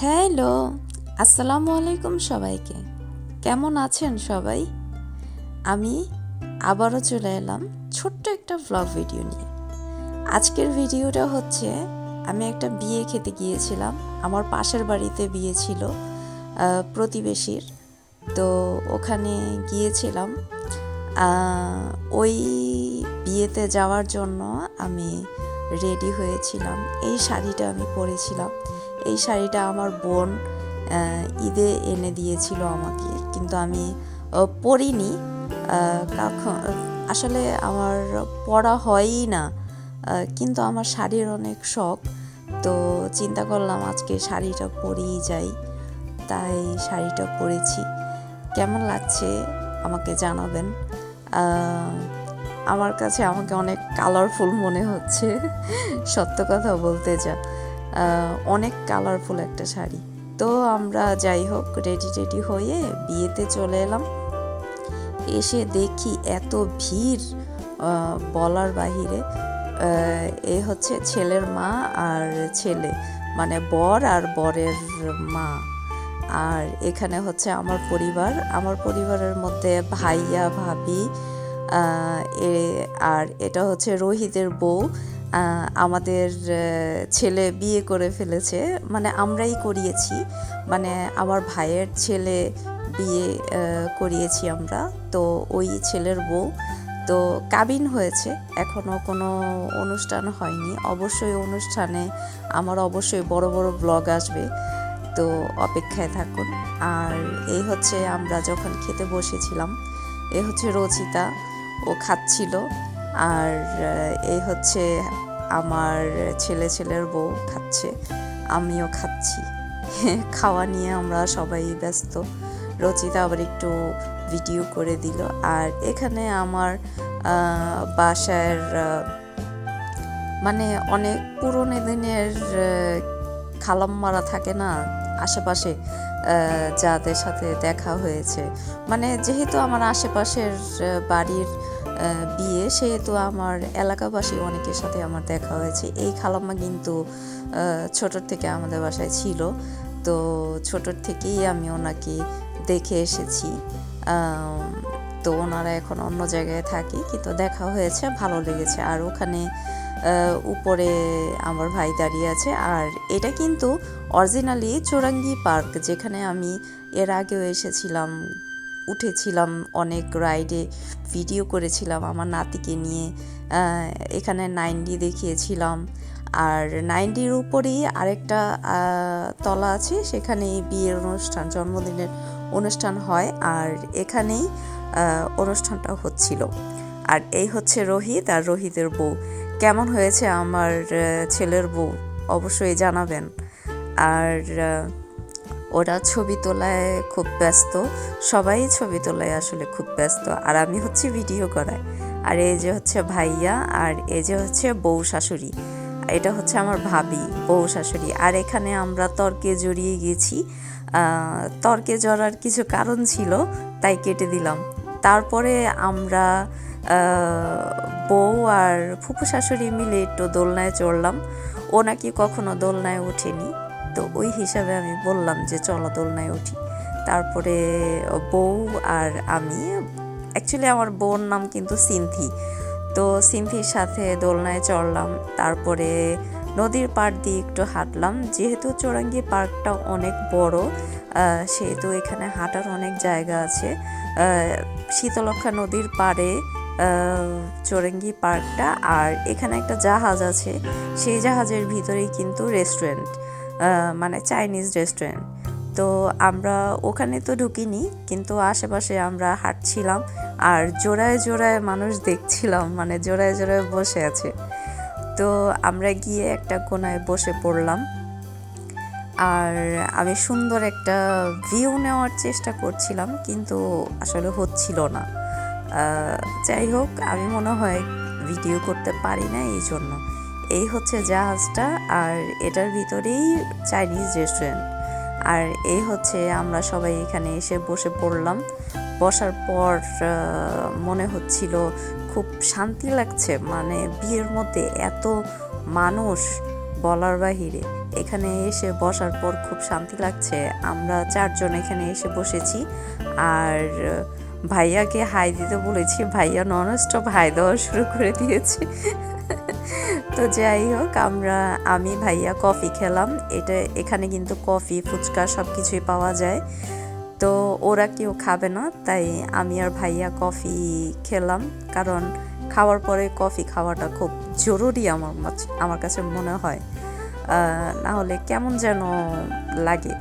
Hello, আসসালামু আলাইকুম সবাইকে। কেমন আছেন সবাই? আমি আবারও চলে এলাম ছোট্ট একটা ভ্লগ ভিডিও নিয়ে। আজকের ভিডিওটা হচ্ছে আমি একটা বিয়ে খেতে গিয়েছিলাম। আমার পাশের বাড়িতে বিয়ে ছিল প্রতিবেশীর। তো ওখানে গিয়েছিলাম। ওই বিয়েতে যাওয়ার জন্য আমি রেডি হয়েছিলাম। এই শাড়িটা আমি পরেছিলাম। এই শাড়িটা আমার বোন ঈদে এনে দিয়েছিল আমাকে, কিন্তু আমি পরিনি। আসলে আমার পরা হয়ই না, কিন্তু আমার শাড়ির অনেক শখ। তো চিন্তা করলাম আজকে শাড়িটা পরেই যাই, তাই শাড়িটা পরেছি। কেমন লাগছে আমাকে জানাবেন। আমার কাছে আমাকে অনেক কালারফুল মনে হচ্ছে, সত্য কথা বলতে যা অনেক কালারফুল একটা শাড়ি। তো আমরা যাই হোক রেডি হয়ে বিয়েতে চলে এলাম। এসে দেখি এত ভিড় বলার বাহিরে। এ হচ্ছে ছেলের মা আর ছেলে, মানে বর আর বরের মা। আর এখানে হচ্ছে আমার পরিবারের মধ্যে ভাইয়া ভাবি, আর এটা হচ্ছে রোহিতের বউ। আমাদের ছেলে বিয়ে করে ফেলেছে, মানে আমরাই করিয়েছি, মানে আমার ভাইয়ের ছেলে বিয়ে করিয়েছি আমরা। তো ওই ছেলের বউ তো কাবিন হয়েছে, এখনও কোনো অনুষ্ঠান হয়নি। অবশ্যই অনুষ্ঠানে আমার অবশ্যই বড় বড় ব্লগ আসবে, তো অপেক্ষায় থাকুন। আর এই হচ্ছে আমরা যখন খেতে বসেছিলাম, এ হচ্ছে রচিতা, ও খাচ্ছিল। আর এই হচ্ছে আমার ছেলের বউ খাচ্ছে, আমিও খাচ্ছি। খাওয়া নিয়ে আমরা সবাই ব্যস্ত। রচিতা আবার একটু ভিডিও করে দিল। আর এখানে আমার বাসার মানে অনেক পুরনো দিনের খালাম্মারা থাকে না আশেপাশে, যাদের সাথে দেখা হয়েছে। মানে যেহেতু আমার আশেপাশের বাড়ির বিয়ে, সেহেতু আমার এলাকাবাসী অনেকের সাথে আমার দেখা হয়েছে। এই খালাম্মা কিন্তু ছোটোর থেকে আমাদের বাসায় ছিল, তো ছোটোর থেকেই আমি ওনাকে দেখে এসেছি। তো ওনারা এখন অন্য জায়গায় থাকে, কিন্তু দেখা হয়েছে, ভালো লেগেছে। আর ওখানে উপরে আমার ভাই দাঁড়িয়ে আছে। আর এটা কিন্তু অরিজিনালি চৌরাঙ্গি পার্ক, যেখানে আমি এর আগেও এসেছিলাম, উঠেছিলাম অনেক রাইডে, ভিডিও করেছিলাম আমার নাতিকে নিয়ে। এখানে 9D দেখিয়েছিলাম। আর 9Dর উপরেই আরেকটা তলা আছে, সেখানে বিয়ের অনুষ্ঠান, জন্মদিনের অনুষ্ঠান হয়। আর এখানেই অনুষ্ঠানটা হচ্ছিল। আর এই হচ্ছে রোহিত আর রোহিতের বউ। কেমন হয়েছে আমার ছেলের বউ অবশ্যই জানাবেন। আর ওরা ছবি তোলায় খুব ব্যস্ত, সবাই ছবি তোলায় আসলে খুব ব্যস্ত। আর আমি হচ্ছে ভিডিও করায়। আর এই যে হচ্ছে ভাইয়া, আর এই যে হচ্ছে বউ শাশুড়ি, এটা হচ্ছে আমার ভাবি, বউ শাশুড়ি। আর এখানে আমরা তর্কে জড়িয়ে গেছি। তর্কে জড়ার কিছু কারণ ছিল, তাই কেটে দিলাম। তারপরে আমরা বউ আর ফুপু শাশুড়ি মিলে একটু দোলনায় চড়লাম। ও নাকি কখনো দোলনায় ওঠেনি, তো ওই হিসাবে আমি বললাম যে চলো দোলনায় উঠি। তারপরে বউ আর আমি, অ্যাকচুয়ালি আমার বউর নাম কিন্তু সিনথি, তো সিনথির সাথে দোলনায় চড়লাম। তারপরে নদীর পাড় দিয়ে একটু হাঁটলাম। যেহেতু চৌরাঙ্গি পার্কটা অনেক বড়, সেহেতু এখানে হাঁটার অনেক জায়গা আছে। শীতলক্ষা নদীর পাড়ে চৌরাঙ্গি পার্কটা। আর এখানে একটা জাহাজ আছে, সেই জাহাজের ভিতরেই কিন্তু রেস্টুরেন্ট, মানে চাইনিজ রেস্টুরেন্ট। তো আমরা ওখানে তো ঢুকিনি, কিন্তু আশেপাশে আমরা হাঁটছিলাম আর জোড়ায় জোড়ায় মানুষ দেখছিলাম, মানে জোড়ায় জোড়ায় বসে আছে। তো আমরা গিয়ে একটা কোনায় বসে পড়লাম। আর আমি সুন্দর একটা ভিউ নেওয়ার চেষ্টা করছিলাম, কিন্তু আসলে হচ্ছিল না। যাই হোক, আমি মনে হয় ভিডিও করতে পারি না, এই জন্য। এই হচ্ছে জাহাজটা, আর এটার ভিতরেই চাইনিজ রেস্টুরেন্ট। আর এই হচ্ছে আমরা সবাই এখানে এসে বসে পড়লাম। বসার পর মনে হচ্ছিল খুব শান্তি লাগছে, মানে বিয়ের মধ্যে এত মানুষ, বলার বাহিরে। এখানে এসে বসার পর খুব শান্তি লাগছে। আমরা 4 জন এখানে এসে বসেছি, আর ভাইয়াকে হাই দিতে বলেছি, ভাইয়া ননস্টপ হাই দেওয়া শুরু করে দিয়েছে। তো যাই হোক, আমি ভাইয়া কফি খেলাম। এখানে কিন্তু কফি, ফুচকা সব কিছুই পাওয়া যায়। তো ওরা কেউ খাবে না, তাই আমি আর ভাইয়া কফি খেলাম, কারণ খাওয়ার পরে কফি খাওয়াটা খুব জরুরি আমার কাছে মনে হয়, না হলে কেমন যেন লাগে।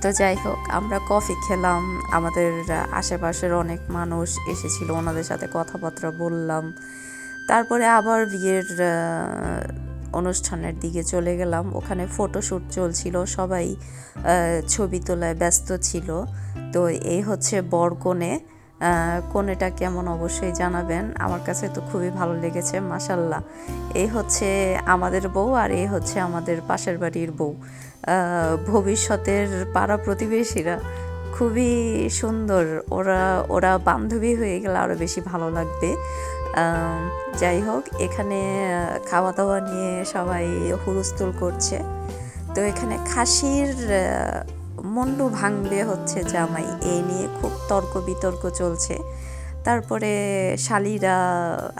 তো যাই হোক, আমরা কফি খেলাম। আমাদের আশেপাশের অনেক মানুষ এসেছিল, ওনাদের সাথে কথাবার্তা বললাম। তারপরে আবার বিয়ের অনুষ্ঠানের দিকে চলে গেলাম। ওখানে ফটোশ্যুট চলছিল, সবাই ছবি তোলায় ব্যস্ত ছিল। তো এই হচ্ছে বরকনে। কনেটা কেমন অবশ্যই জানাবেন। আমার কাছে তো খুবই ভালো লেগেছে, মাশাল্লাহ। এই হচ্ছে আমাদের বউ, আর এই হচ্ছে আমাদের পাশের বাড়ির বউ, ভবিষ্যতের পাড়া প্রতিবেশীরা। খুবই সুন্দর। ওরা বান্ধবী হয়ে গেলে আরও বেশি ভালো লাগবে। যাই হোক, এখানে খাওয়া দাওয়া নিয়ে সবাই হুলস্থুল করছে। তো এখানে খাসির মুন্ডু ভাঙবে হচ্ছে জামাই, এই নিয়ে খুব তর্ক বিতর্ক চলছে। তারপরে শালিরা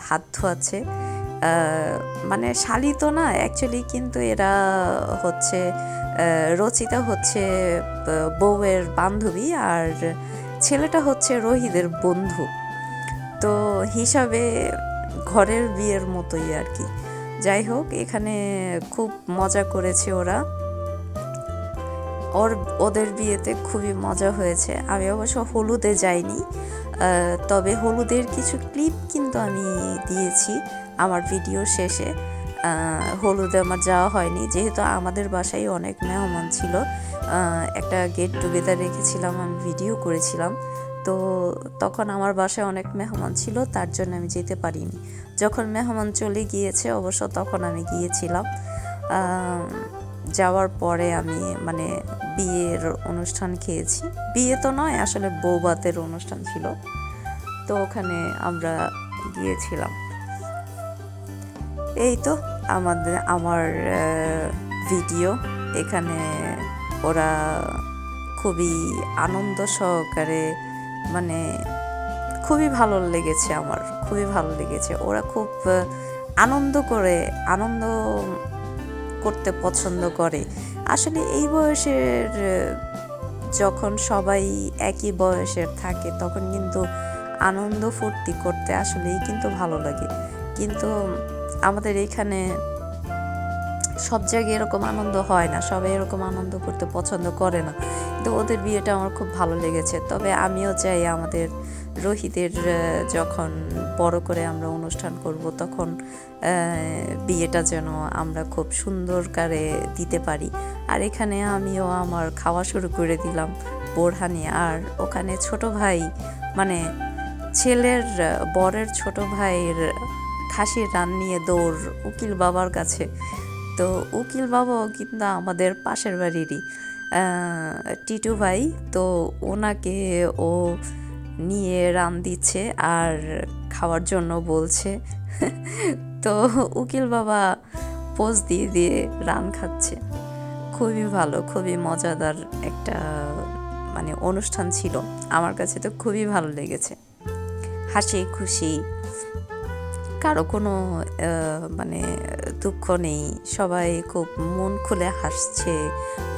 হাত ধোয়াচ্ছে, মানে শালি তো না অ্যাকচুয়ালি, কিন্তু এরা হচ্ছে রচিতা হচ্ছে বউয়ের বান্ধবী, আর ছেলেটা হচ্ছে রোহিদের বন্ধু। তো হিসাবে ঘরের বিয়ের মতোই আর কি। যাই হোক, এখানে খুব মজা করেছে ওরা। ওদের বিয়েতে খুবই মজা হয়েছে। আমি অবশ্য হলুদে যাইনি, তবে হলুদের কিছু ক্লিপ কিন্তু আমি দিয়েছি আমার ভিডিও শেষে। হলুদে আমার যাওয়া হয়নি, যেহেতু আমাদের বাসায় অনেক মেহমান ছিল। একটা গেট টুগেদার রেখেছিলাম, আমি ভিডিও করেছিলাম। তো তখন আমার বাসায় অনেক মেহমান ছিল, তার জন্য আমি যেতে পারিনি। যখন মেহমান চলে গিয়েছে অবশ্য তখন আমি গিয়েছিলাম। যাওয়ার পরে আমি মানে বিয়ের অনুষ্ঠান খেয়েছি। বিয়ে তো নয়, আসলে বৌভাতের অনুষ্ঠান ছিল, তো ওখানে আমরা গিয়েছিলাম। এই তো আমার ভিডিও। এখানে ওরা খুবই আনন্দ সহকারে, মানে খুবই ভালো লেগেছে, আমার খুবই ভালো লেগেছে। ওরা খুব আনন্দ করতে পছন্দ করে। আসলে এই বয়সের যখন সবাই একই বয়সের থাকে, তখন কিন্তু আনন্দ ফুর্তি করতে আসলেই কিন্তু ভালো লাগে। কিন্তু আমাদের এখানে সব জায়গায় এরকম আনন্দ হয় না, সবাই এরকম আনন্দ করতে পছন্দ করে না। কিন্তু ওদের বিয়েটা আমার খুব ভালো লেগেছে। তবে আমিও চাই আমাদের রোহিতের যখন বড় করে আমরা অনুষ্ঠান করব, তখন বিয়েটা যেন আমরা খুব সুন্দর করে দিতে পারি। আর এখানে আমিও আমার খাওয়া শুরু করে দিলাম, বোরহানি। আর ওখানে ছোট ভাই, মানে বরের ছোট ভাইয়ের খাসির রান নিয়ে দৌড় উকিল বাবার কাছে। তো উকিল বাবাও কিন্তু আমাদের পাশের বাড়িরই টিটু ভাই। তো ওনাকে ও নিয়ে রান দিচ্ছে আর খাওয়ার জন্য বলছে। তো উকিল বাবা পোজ দিয়ে দিয়ে রান খাচ্ছে। খুবই ভালো, খুবই মজাদার একটা মানে অনুষ্ঠান ছিল। আমার কাছে তো খুবই ভালো লেগেছে। হাসি খুশি, কারো কোনো মানে দুঃখ নেই, সবাই খুব মন খুলে হাসছে,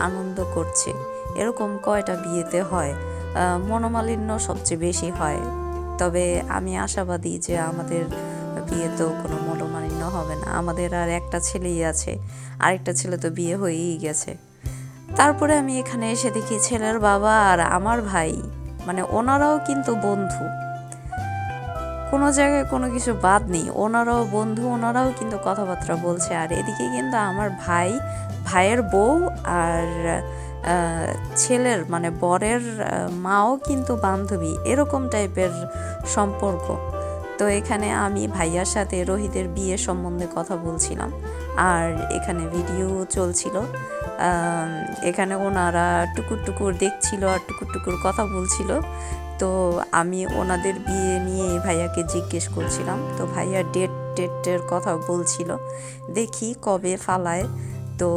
আনন্দ করছে। এরকম কয়টা বিয়েতে হয়, মনোমালিন্য সবচেয়ে বেশি হয়। তবে আমি আশাবাদী যে আমাদের বিয়েতেও কোনো মনোমালিন্য হবে না। আমাদের আর একটা ছেলেই আছে, আরেকটা ছেলে তো বিয়ে হয়েই গেছে। তারপরে আমি এখানে এসে দেখি ছেলের বাবা আর আমার ভাই, মানে ওনারাও কিন্তু বন্ধু, কোনো জায়গায় কোনো কিছু বাদ নেই, ওনারাও বন্ধু, ওনারাও কিন্তু কথাবার্তা বলছে। আর এদিকে কিন্তু আমার ভাইয়ের বউ আর ছেলের মানে বরের মাও কিন্তু বান্ধবী, এরকম টাইপের সম্পর্ক। তো এখানে আমি ভাইয়ার সাথে রোহিতের বিয়ে সম্বন্ধে কথা বলছিলাম, আর এখানে ভিডিও চলছিল। এখানে ওনারা টুকুর টুকুর দেখছিল আর টুকুর টুকুর কথা বলছিল। তো আমি ওনাদের বিয়ে নিয়ে ভাইয়াকে জিজ্ঞেস করছিলাম। তো ভাইয়ার ডেট ডেটের কথা বলছিল, দেখি কবে ফালায়। তো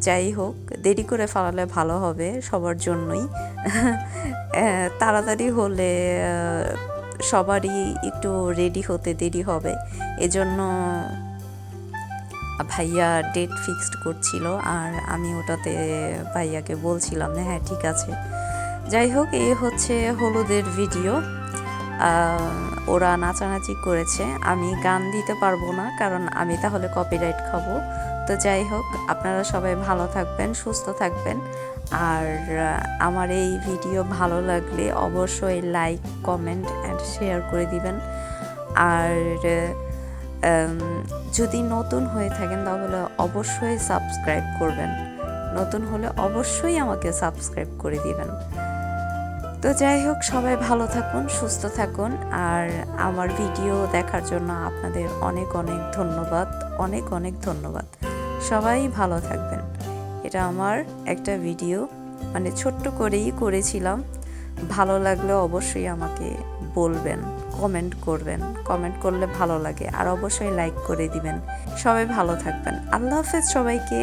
যাই হোক, দেরি করে ফালালে ভালো হবে সবার জন্যই। তাড়াতাড়ি হলে সবারই একটু রেডি হতে দেরি হবে, এজন্য ভাইয়া ডেট ফিক্সড করছিল আর আমি ওটাতে ভাইয়াকে বলছিলাম হ্যাঁ ঠিক আছে। যাই হোক, এই হচ্ছে হলুদের ভিডিও। ওরা নাচানাচি করেছে, আমি গান দিতে পারবো না কারণ আমি তাহলে কপিরাইট খাবো। তো যাই হোক, আপনারা সবাই ভালো থাকবেন, সুস্থ থাকবেন। আর আমার এই ভিডিও ভালো লাগলে অবশ্যই লাইক, কমেন্ট অ্যান্ড শেয়ার করে দিবেন। আর যদি নতুন হয়ে থাকেন তাহলে অবশ্যই সাবস্ক্রাইব করবেন, নতুন হলে অবশ্যই আমাকে সাবস্ক্রাইব করে দিবেন। তো যাই হোক, সবাই ভালো থাকুন, সুস্থ থাকুন। আর আমার ভিডিও দেখার জন্য আপনাদের অনেক অনেক ধন্যবাদ, অনেক অনেক ধন্যবাদ। সবাই ভালো থাকবেন। এটা আমার একটা ভিডিও, মানে ছোট্ট করেই করেছিলাম। ভালো লাগলে অবশ্যই আমাকে বলবেন, কমেন্ট করবেন, কমেন্ট করলে ভালো লাগে। আর অবশ্যই লাইক করে দিবেন। সবাই ভালো থাকবেন। আল্লাহ হাফেজ সবাইকে।